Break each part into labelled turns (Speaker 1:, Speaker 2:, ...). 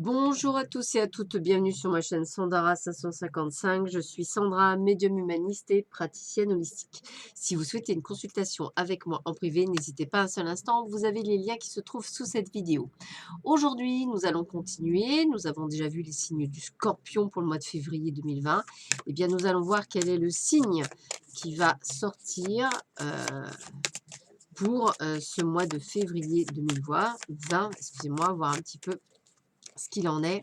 Speaker 1: Bonjour à tous et à toutes, bienvenue sur ma chaîne Sandara 555. Je suis Sandra, médium humaniste et praticienne holistique. Si vous souhaitez une consultation avec moi en privé, n'hésitez pas un seul instant, vous avez les liens qui se trouvent sous cette vidéo. Aujourd'hui, nous allons continuer. Nous avons déjà vu les signes du Scorpion pour le mois de février 2020. Eh bien, nous allons voir quel est le signe qui va sortir pour ce mois de février 2020. Excusez-moi, voir un petit peu ce qu'il en est.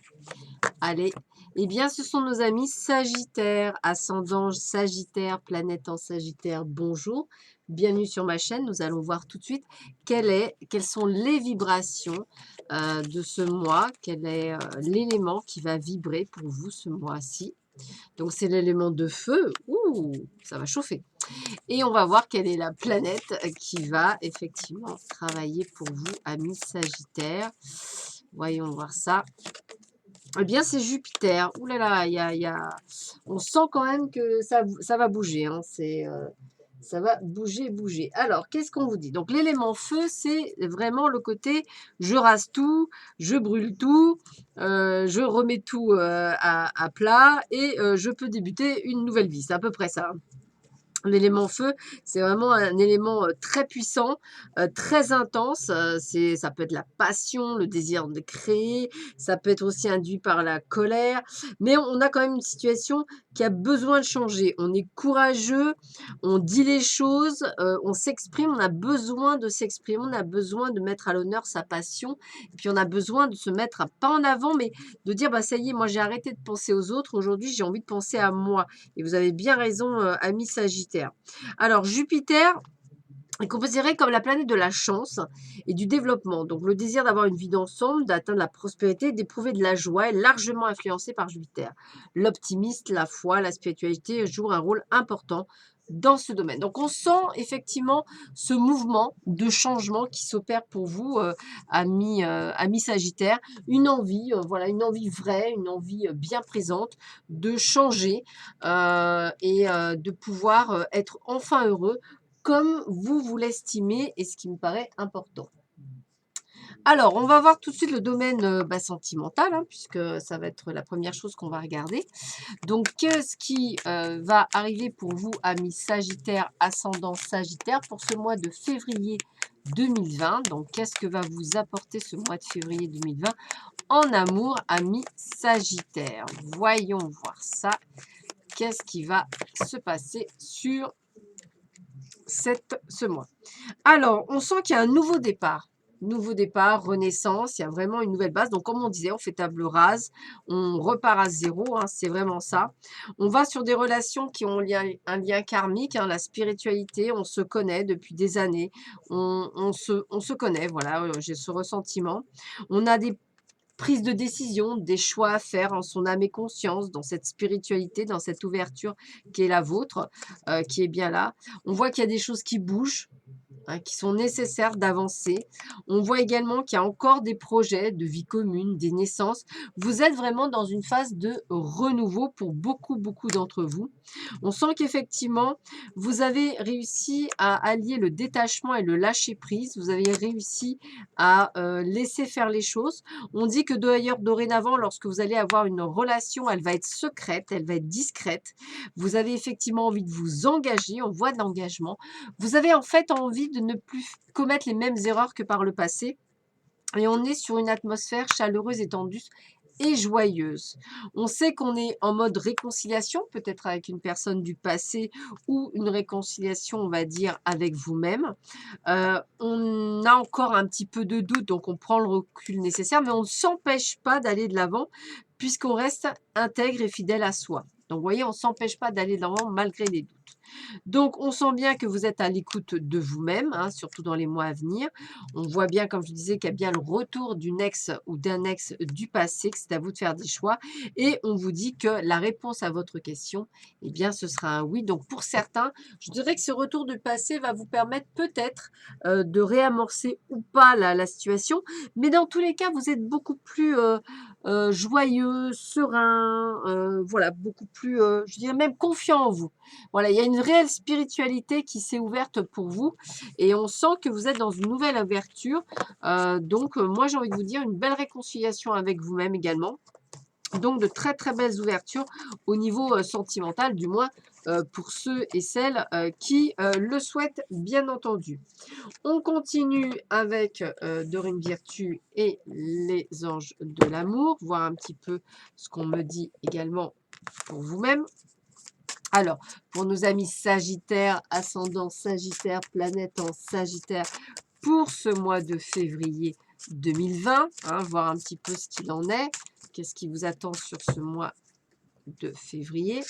Speaker 1: Allez, eh bien, ce sont nos amis Sagittaire, ascendant Sagittaire, planète en Sagittaire. Bonjour, bienvenue sur ma chaîne. Nous allons voir tout de suite quelles sont les vibrations de ce mois, quel est l'élément qui va vibrer pour vous ce mois-ci. Donc, c'est l'élément de feu. Ouh, ça va chauffer. Et on va voir quelle est la planète qui va effectivement travailler pour vous, amis Sagittaire. Voyons voir ça. Eh bien, c'est Jupiter. Ouh là là, on sent quand même que ça va bouger. Hein. Ça va bouger, bouger. Alors, qu'est-ce qu'on vous dit? Donc, l'élément feu, c'est vraiment le côté je rase tout, je brûle tout, je remets tout à plat et je peux débuter une nouvelle vie. C'est à peu près ça. L'élément feu, c'est vraiment un élément très puissant, très intense. Ça peut être la passion, le désir de créer, ça peut être aussi induit par la colère, mais on a quand même une situation qui a besoin de changer. On est courageux, on dit les choses, on s'exprime, on a besoin de s'exprimer, on a besoin de mettre à l'honneur sa passion, et puis on a besoin de se mettre, pas en avant, mais de dire, bah ça y est, moi j'ai arrêté de penser aux autres, aujourd'hui j'ai envie de penser à moi. Et vous avez bien raison, ami Sagittaire. Alors, Jupiter est considéré comme la planète de la chance et du développement. Donc, le désir d'avoir une vie d'ensemble, d'atteindre la prospérité, d'éprouver de la joie est largement influencé par Jupiter. L'optimisme, la foi, la spiritualité jouent un rôle important dans ce domaine. Donc, on sent effectivement ce mouvement de changement qui s'opère pour vous, amis Sagittaire. Une envie, voilà, une envie vraie, une envie bien présente de changer et de pouvoir être enfin heureux comme vous l'estimez et ce qui me paraît important. Alors, on va voir tout de suite le domaine sentimental, hein, puisque ça va être la première chose qu'on va regarder. Donc, qu'est-ce qui va arriver pour vous, amis Sagittaire, ascendant Sagittaire, pour ce mois de février 2020? Donc, qu'est-ce que va vous apporter ce mois de février 2020 en amour, amis Sagittaire? Voyons voir ça. Qu'est-ce qui va se passer sur ce mois? Alors, on sent qu'il y a un nouveau départ. Nouveau départ, renaissance, il y a vraiment une nouvelle base. Donc, comme on disait, on fait table rase, on repart à zéro, hein, c'est vraiment ça. On va sur des relations qui ont un lien karmique, hein, la spiritualité, on se connaît depuis des années, on se connaît, voilà, j'ai ce ressentiment. On a des prises de décision, des choix à faire en son âme et conscience, dans cette spiritualité, dans cette ouverture qui est la vôtre, qui est bien là. On voit qu'il y a des choses qui bougent, hein, qui sont nécessaires d'avancer. On voit également qu'il y a encore des projets de vie commune, des naissances. Vous êtes vraiment dans une phase de renouveau pour beaucoup, beaucoup d'entre vous. On sent qu'effectivement, vous avez réussi à allier le détachement et le lâcher-prise. Vous avez réussi à laisser faire les choses. On dit que d'ailleurs, dorénavant, lorsque vous allez avoir une relation, elle va être secrète, elle va être discrète. Vous avez effectivement envie de vous engager, on voit de l'engagement. Vous avez en fait envie de ne plus commettre les mêmes erreurs que par le passé. Et on est sur une atmosphère chaleureuse et tendue et joyeuse. On sait qu'on est en mode réconciliation, peut-être avec une personne du passé ou une réconciliation, on va dire, avec vous-même. On a encore un petit peu de doute, donc on prend le recul nécessaire, mais on ne s'empêche pas d'aller de l'avant puisqu'on reste intègre et fidèle à soi. Donc, vous voyez, on ne s'empêche pas d'aller de l'avant malgré les doutes. Donc, on sent bien que vous êtes à l'écoute de vous-même, hein, surtout dans les mois à venir. On voit bien, comme je disais, qu'il y a bien le retour d'une ex ou d'un ex du passé, que c'est à vous de faire des choix. Et on vous dit que la réponse à votre question, eh bien, ce sera un oui. Donc, pour certains, je dirais que ce retour du passé va vous permettre peut-être de réamorcer ou pas la situation. Mais dans tous les cas, vous êtes beaucoup plus joyeux, serein, voilà, beaucoup plus, je dirais même confiant en vous. Voilà, il y a une réelle spiritualité qui s'est ouverte pour vous et on sent que vous êtes dans une nouvelle ouverture. Donc, moi, j'ai envie de vous dire une belle réconciliation avec vous-même également. Donc, de très, très belles ouvertures au niveau sentimental, du moins pour ceux et celles qui le souhaitent, bien entendu. On continue avec Dorine Virtue et les anges de l'amour, voir un petit peu ce qu'on me dit également pour vous-même. Alors, pour nos amis Sagittaires, ascendant Sagittaire, planète en Sagittaire, pour ce mois de février 2020, hein, voir un petit peu ce qu'il en est. Qu'est-ce qui vous attend sur ce mois de février?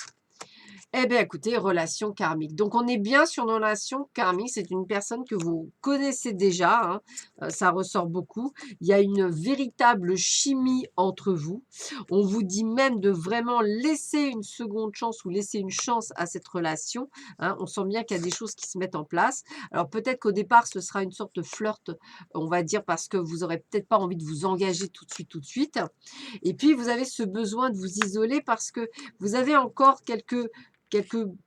Speaker 1: Eh bien, écoutez, relation karmique. Donc, on est bien sur une relation karmique. C'est une personne que vous connaissez déjà, hein. Ça ressort beaucoup. Il y a une véritable chimie entre vous. On vous dit même de vraiment laisser une seconde chance ou laisser une chance à cette relation, hein. On sent bien qu'il y a des choses qui se mettent en place. Alors, peut-être qu'au départ, ce sera une sorte de flirt, on va dire, parce que vous n'aurez peut-être pas envie de vous engager tout de suite, tout de suite. Et puis, vous avez ce besoin de vous isoler parce que vous avez encore quelques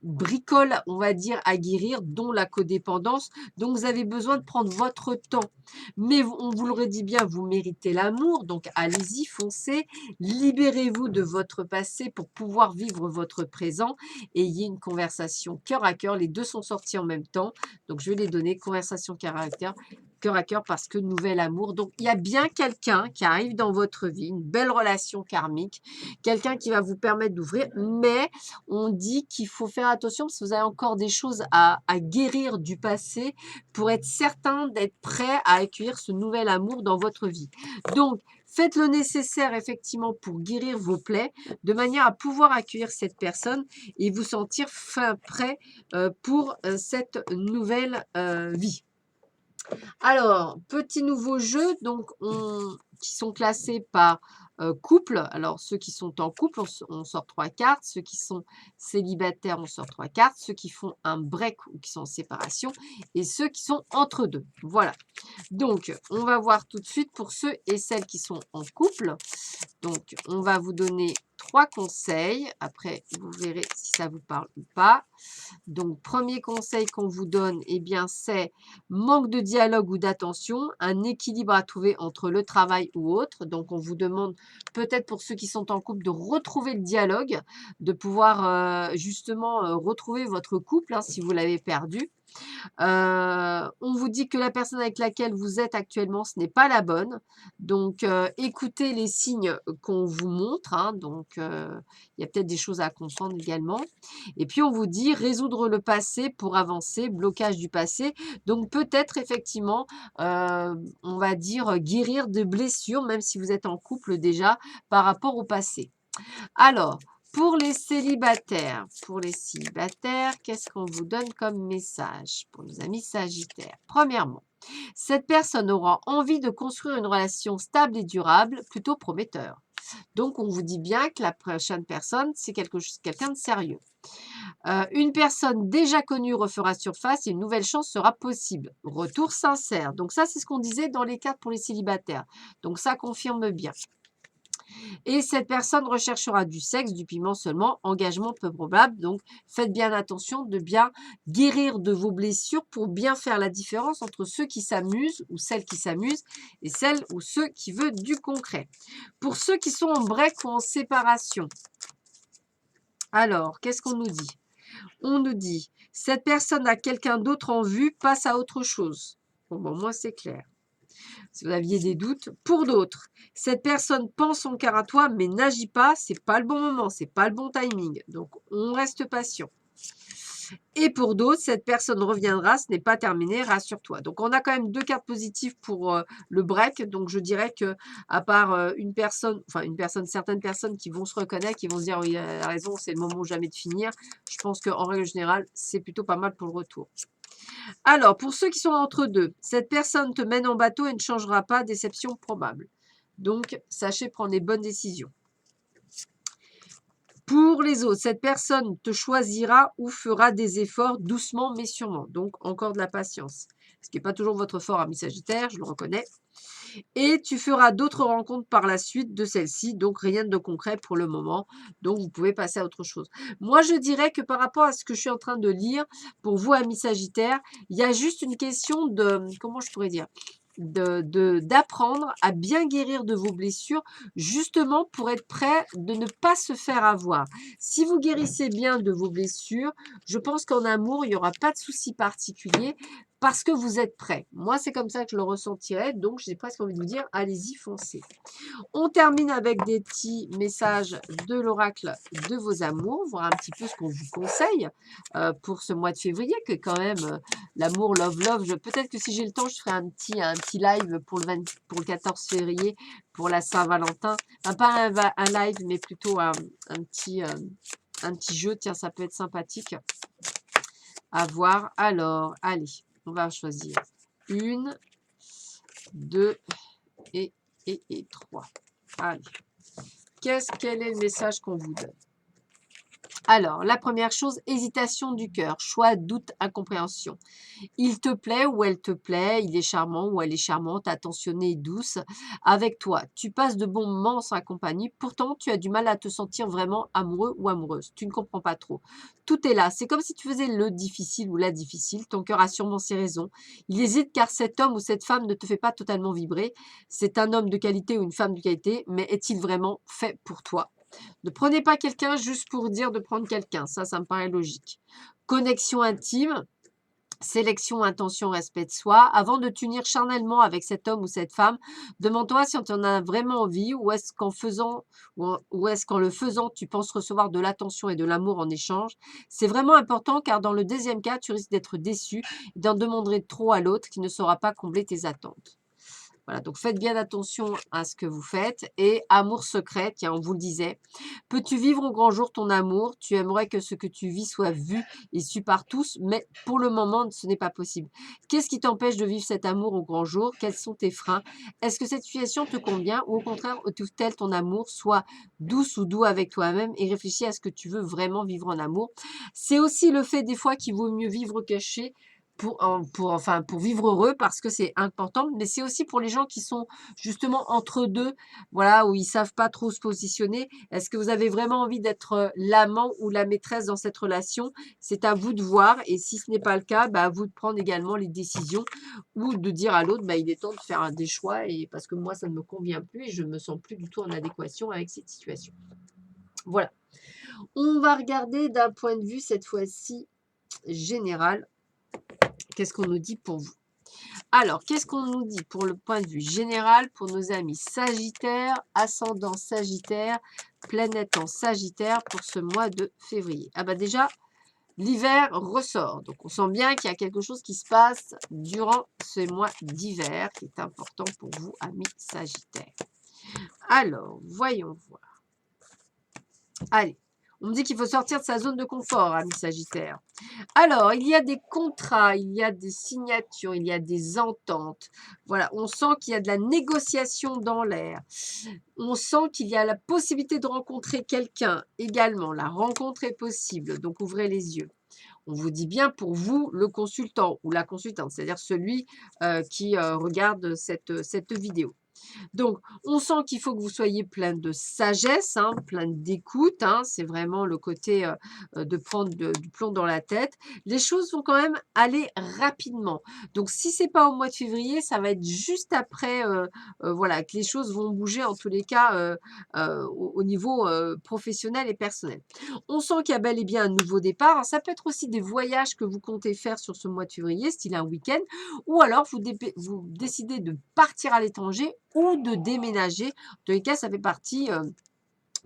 Speaker 1: bricoles, on va dire, à guérir, dont la codépendance. Donc, vous avez besoin de prendre votre temps. Mais on vous le redit bien, vous méritez l'amour. Donc, allez-y, foncez. Libérez-vous de votre passé pour pouvoir vivre votre présent. Ayez une conversation cœur à cœur. Les deux sont sortis en même temps. Donc, je vais les donner. Conversation cœur à cœur parce que nouvel amour. Donc, il y a bien quelqu'un qui arrive dans votre vie, une belle relation karmique, quelqu'un qui va vous permettre d'ouvrir, mais on dit qu'il faut faire attention parce que vous avez encore des choses à guérir du passé pour être certain d'être prêt à accueillir ce nouvel amour dans votre vie. Donc, faites le nécessaire effectivement pour guérir vos plaies de manière à pouvoir accueillir cette personne et vous sentir prêt pour cette nouvelle vie. Alors, petit nouveau jeu, donc qui sont classés par couple. Alors, ceux qui sont en couple, on sort 3 cartes. Ceux qui sont célibataires, on sort 3 cartes. Ceux qui font un break ou qui sont en séparation. Et ceux qui sont entre deux. Voilà. Donc, on va voir tout de suite pour ceux et celles qui sont en couple. Donc, on va vous donner 3 conseils. Après, vous verrez si ça vous parle ou pas. Donc, premier conseil qu'on vous donne, eh bien, c'est manque de dialogue ou d'attention, un équilibre à trouver entre le travail ou autre. Donc, on vous demande peut-être pour ceux qui sont en couple de retrouver le dialogue, de pouvoir justement retrouver votre couple hein, si vous l'avez perdu. On vous dit que la personne avec laquelle vous êtes actuellement, ce n'est pas la bonne. Donc, écoutez les signes qu'on vous montre. Hein. Donc, il y a peut-être des choses à comprendre également. Et puis, on vous dit résoudre le passé pour avancer, blocage du passé. Donc, peut-être effectivement, on va dire guérir de blessures, même si vous êtes en couple déjà, par rapport au passé. Alors, pour les célibataires, qu'est-ce qu'on vous donne comme message pour nos amis sagittaires? Premièrement, cette personne aura envie de construire une relation stable et durable, plutôt prometteur. Donc, on vous dit bien que la prochaine personne, c'est quelqu'un de sérieux. Une personne déjà connue refera surface et une nouvelle chance sera possible. Retour sincère. Donc, ça, c'est ce qu'on disait dans les cartes pour les célibataires. Donc, ça confirme bien. Et cette personne recherchera du sexe, du piment seulement, engagement peu probable. Donc, faites bien attention de bien guérir de vos blessures pour bien faire la différence entre ceux qui s'amusent ou celles qui s'amusent et celles ou ceux qui veulent du concret. Pour ceux qui sont en break ou en séparation, alors, qu'est-ce qu'on nous dit? On nous dit, cette personne a quelqu'un d'autre en vue, passe à autre chose. Bon, moi, c'est clair. Si vous aviez des doutes, pour d'autres, cette personne pense son cœur à toi, mais n'agit pas, c'est pas le bon moment, c'est pas le bon timing. Donc, on reste patient. Et pour d'autres, cette personne reviendra, ce n'est pas terminé, rassure-toi. Donc, on a quand même 2 cartes positives pour le break. Donc, je dirais que à part certaines personnes qui vont se reconnaître, qui vont se dire, oui, elle a raison, c'est le moment ou jamais de finir. Je pense qu'en règle générale, c'est plutôt pas mal pour le retour. Alors, pour ceux qui sont entre deux, cette personne te mène en bateau et ne changera pas, déception probable. Donc, sachez prendre les bonnes décisions. Pour les autres, cette personne te choisira ou fera des efforts doucement mais sûrement. Donc, encore de la patience. ce qui n'est pas toujours votre fort, ami Sagittaire, je le reconnais. Et tu feras d'autres rencontres par la suite de celle-ci, donc rien de concret pour le moment. Donc, vous pouvez passer à autre chose. Moi, je dirais que par rapport à ce que je suis en train de lire, pour vous, amis Sagittaire, il y a juste une question de, comment je pourrais dire, d'apprendre à bien guérir de vos blessures, justement pour être prêt de ne pas se faire avoir. Si vous guérissez bien de vos blessures, je pense qu'en amour, il n'y aura pas de souci particulier parce que vous êtes prêt. Moi, c'est comme ça que je le ressentirais, donc j'ai presque envie de vous dire, allez-y, foncez. On termine avec des petits messages de l'oracle de vos amours, voir un petit peu ce qu'on vous conseille pour ce mois de février, que quand même, l'amour, love, love, peut-être que si j'ai le temps, je ferai un petit live pour le 14 février, pour la Saint-Valentin. Enfin, pas un live, mais plutôt un petit jeu. Tiens, ça peut être sympathique à voir. Alors, allez, on va choisir 1, 2 et 3. Allez, quel est le message qu'on vous donne? Alors, la première chose, hésitation du cœur, choix, doute, incompréhension. Il te plaît ou elle te plaît, il est charmant ou elle est charmante, attentionnée et douce avec toi. Tu passes de bons moments en sa compagnie, pourtant tu as du mal à te sentir vraiment amoureux ou amoureuse. Tu ne comprends pas trop. Tout est là, c'est comme si tu faisais le difficile ou la difficile, ton cœur a sûrement ses raisons. Il hésite car cet homme ou cette femme ne te fait pas totalement vibrer. C'est un homme de qualité ou une femme de qualité, mais est-il vraiment fait pour toi? Ne prenez pas quelqu'un juste pour dire de prendre quelqu'un. Ça me paraît logique. Connexion intime, sélection, intention, respect de soi. Avant de t'unir charnellement avec cet homme ou cette femme, demande-toi si tu en as vraiment envie ou est-ce qu'en le faisant, tu penses recevoir de l'attention et de l'amour en échange. C'est vraiment important car dans le deuxième cas, tu risques d'être déçu et d'en demander trop à l'autre qui ne saura pas combler tes attentes. Voilà, donc faites bien attention à ce que vous faites. Et amour secret, tiens, on vous le disait. Peux-tu vivre au grand jour ton amour? Tu aimerais que ce que tu vis soit vu et su par tous, mais pour le moment, ce n'est pas possible. Qu'est-ce qui t'empêche de vivre cet amour au grand jour? Quels sont tes freins? Est-ce que cette situation te convient ou au contraire, tel ton amour soit douce ou doux avec toi-même et réfléchis à ce que tu veux vraiment vivre en amour? C'est aussi le fait des fois qu'il vaut mieux vivre caché pour vivre heureux parce que c'est important, mais c'est aussi pour les gens qui sont justement entre deux, voilà, où ils savent pas trop se positionner. Est-ce que vous avez vraiment envie d'être l'amant ou la maîtresse dans cette relation? C'est à vous de voir et si ce n'est pas le cas, bah, à vous de prendre également les décisions ou de dire à l'autre, bah, il est temps de faire des choix et parce que moi, ça ne me convient plus et je ne me sens plus du tout en adéquation avec cette situation. Voilà. On va regarder d'un point de vue cette fois-ci général. Qu'est-ce qu'on nous dit pour vous? Alors, qu'est-ce qu'on nous dit pour le point de vue général pour nos amis Sagittaire, ascendant Sagittaire, planète en Sagittaire pour ce mois de février? Ah bah déjà, l'hiver ressort. Donc, on sent bien qu'il y a quelque chose qui se passe durant ce mois d'hiver qui est important pour vous, amis Sagittaire. Alors, voyons voir. Allez, on me dit qu'il faut sortir de sa zone de confort, amis Sagittaire. Alors, il y a des contrats, il y a des signatures, il y a des ententes. Voilà, on sent qu'il y a de la négociation dans l'air. On sent qu'il y a la possibilité de rencontrer quelqu'un également. La rencontre est possible, donc ouvrez les yeux. On vous dit bien pour vous, le consultant ou la consultante, c'est-à-dire celui qui regarde cette vidéo. Donc, on sent qu'il faut que vous soyez plein de sagesse, hein, plein d'écoute. Hein, c'est vraiment le côté de prendre du plomb dans la tête. Les choses vont quand même aller rapidement. Donc, si ce n'est pas au mois de février, ça va être juste après voilà, que les choses vont bouger en tous les cas au niveau professionnel et personnel. On sent qu'il y a bel et bien un nouveau départ. Alors, ça peut être aussi des voyages que vous comptez faire sur ce mois de février, style un week-end, ou alors vous décidez de partir à l'étranger ou de déménager. En tous les cas, ça fait partie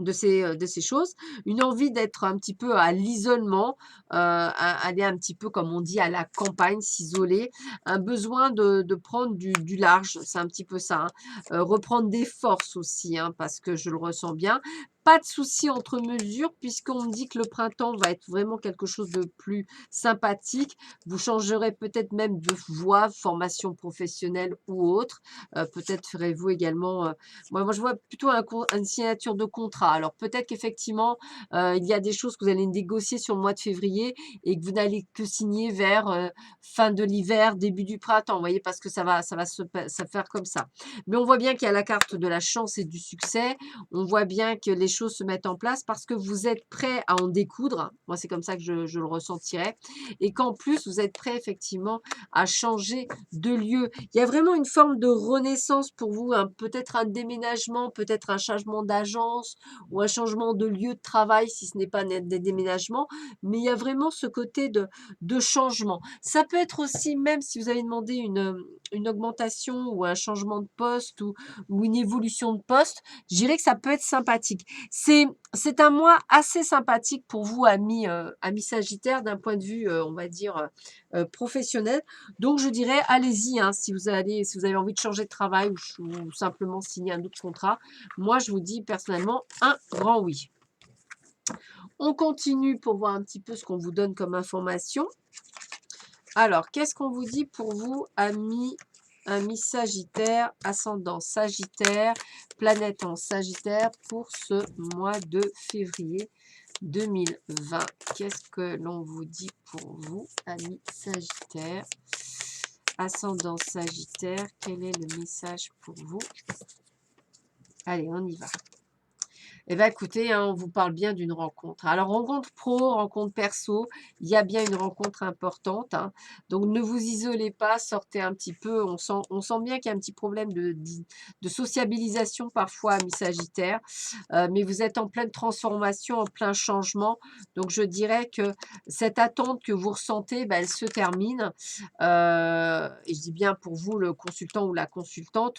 Speaker 1: de ces choses. Une envie d'être un petit peu à l'isolement, aller un petit peu, comme on dit, à la campagne, s'isoler. Un besoin de prendre du large, c'est un petit peu ça. Hein. Reprendre des forces aussi, hein, parce que je le ressens bien. Pas de souci entre mesures, puisqu'on me dit que le printemps va être vraiment quelque chose de plus sympathique. Vous changerez peut-être même de voie, formation professionnelle ou autre. Peut-être ferez-vous également... moi, je vois plutôt une signature de contrat. Alors, peut-être qu'effectivement, il y a des choses que vous allez négocier sur le mois de février et que vous n'allez que signer vers fin de l'hiver, début du printemps. Vous voyez, parce que ça va se faire comme ça. Mais on voit bien qu'il y a la carte de la chance et du succès. On voit bien que les choses se mettent en place parce que vous êtes prêt à en découdre. Moi, c'est comme ça que je le ressentirais. Et qu'en plus, vous êtes prêt effectivement à changer de lieu. Il y a vraiment une forme de renaissance pour vous, hein. Peut-être un déménagement, peut-être un changement d'agence ou un changement de lieu de travail si ce n'est pas des déménagements. Mais il y a vraiment ce côté de changement. Ça peut être aussi, même si vous avez demandé une augmentation ou un changement de poste ou une évolution de poste, je dirais que ça peut être sympathique. C'est un mois assez sympathique pour vous, amis Sagittaire, d'un point de vue, on va dire, professionnel. Donc, je dirais, allez-y, hein, si vous avez envie de changer de travail ou simplement signer un autre contrat. Moi, je vous dis personnellement un grand oui. On continue pour voir un petit peu ce qu'on vous donne comme information. Alors, qu'est-ce qu'on vous dit pour vous, amis Sagittaire, ascendant Sagittaire, planète en Sagittaire pour ce mois de février 2020? Qu'est-ce que l'on vous dit pour vous, amis Sagittaire, ascendant Sagittaire? Quel est le message pour vous? Allez, on y va. Eh bien, écoutez, hein, on vous parle bien d'une rencontre. Alors, rencontre pro, rencontre perso, il y a bien une rencontre importante, hein. Donc, ne vous isolez pas, sortez un petit peu. On sent bien qu'il y a un petit problème de sociabilisation parfois, amis Sagittaire. Mais vous êtes en pleine transformation, en plein changement. Donc, je dirais que cette attente que vous ressentez, ben, elle se termine. Et je dis bien pour vous, le consultant ou la consultante.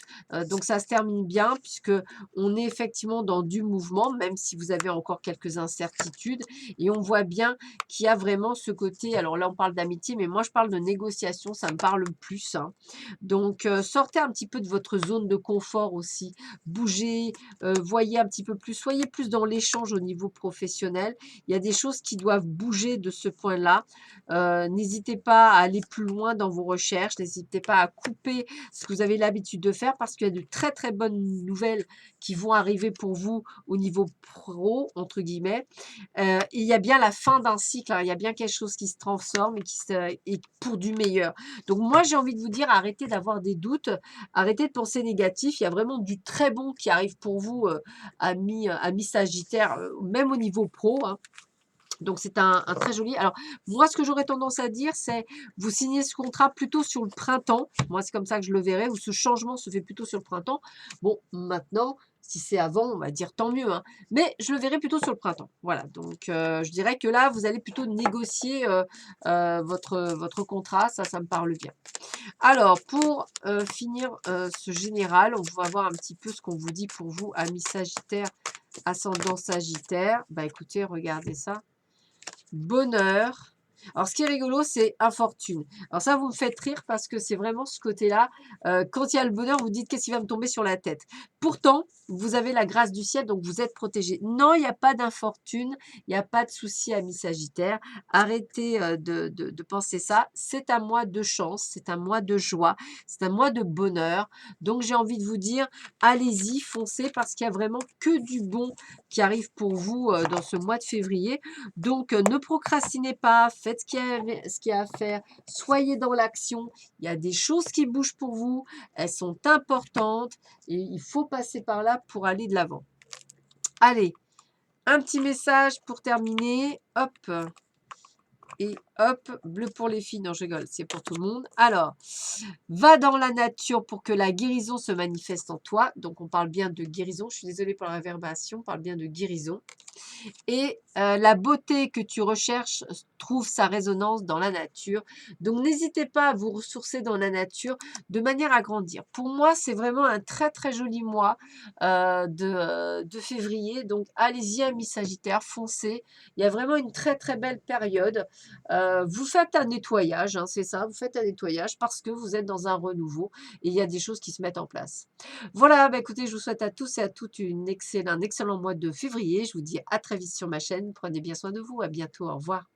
Speaker 1: Donc, ça se termine bien puisque on est effectivement dans du mouvement, même si vous avez encore quelques incertitudes. Et on voit bien qu'il y a vraiment ce côté, alors là on parle d'amitié, mais moi je parle de négociation, ça me parle plus, hein. Donc sortez un petit peu de votre zone de confort aussi, bougez, voyez un petit peu plus, soyez plus dans l'échange au niveau professionnel. Il y a des choses qui doivent bouger de ce point-là. N'hésitez pas à aller plus loin dans vos recherches, n'hésitez pas à couper ce que vous avez l'habitude de faire parce qu'il y a de très très bonnes nouvelles qui vont arriver pour vous au niveau pro, entre guillemets. Il y a bien la fin d'un cycle, hein, il y a bien quelque chose qui se transforme et pour du meilleur. Donc moi, j'ai envie de vous dire, arrêtez d'avoir des doutes, arrêtez de penser négatif. Il y a vraiment du très bon qui arrive pour vous, amis Sagittaire, même au niveau pro, hein. Donc, c'est un très joli. Alors, moi, ce que j'aurais tendance à dire, c'est vous signez ce contrat plutôt sur le printemps. Moi, c'est comme ça que je le verrais, où ce changement se fait plutôt sur le printemps. Bon, maintenant, si c'est avant, on va dire tant mieux, hein. Mais je le verrais plutôt sur le printemps. Voilà. Donc, je dirais que là, vous allez plutôt négocier votre contrat. Ça me parle bien. Alors, pour finir ce général, on va voir un petit peu ce qu'on vous dit pour vous, amis Sagittaire, ascendant Sagittaire. Bah, écoutez, regardez ça. Bonheur. Alors, ce qui est rigolo, c'est infortune. Alors ça, vous me faites rire parce que c'est vraiment ce côté-là. Quand il y a le bonheur, vous dites qu'est-ce qui va me tomber sur la tête. Pourtant, vous avez la grâce du ciel, donc vous êtes protégé. Non, il n'y a pas d'infortune, il n'y a pas de souci, amis Sagittaire. Arrêtez de penser ça. C'est un mois de chance, c'est un mois de joie, c'est un mois de bonheur. Donc, j'ai envie de vous dire, allez-y, foncez parce qu'il y a vraiment que du bon qui arrive pour vous dans ce mois de février. Donc, ne procrastinez pas, faites ce qu'il y a à faire, soyez dans l'action. Il y a des choses qui bougent pour vous, elles sont importantes et il faut passer par là pour aller de l'avant. Allez, un petit message pour terminer. Hop. Et hop, bleu pour les filles. Non, je rigole, c'est pour tout le monde. Alors, va dans la nature pour que la guérison se manifeste en toi. Donc, on parle bien de guérison. Je suis désolée pour la réverbération. On parle bien de guérison. Et la beauté que tu recherches trouve sa résonance dans la nature. Donc, n'hésitez pas à vous ressourcer dans la nature de manière à grandir. Pour moi, c'est vraiment un très, très joli mois de février. Donc, allez-y, amis Sagittaire, foncez. Il y a vraiment une très, très belle période. Vous faites un nettoyage, hein, c'est ça, vous faites un nettoyage parce que vous êtes dans un renouveau et il y a des choses qui se mettent en place. Voilà, bah, écoutez, je vous souhaite à tous et à toutes un excellent mois de février. Je vous dis à très vite sur ma chaîne. Prenez bien soin de vous. À bientôt. Au revoir.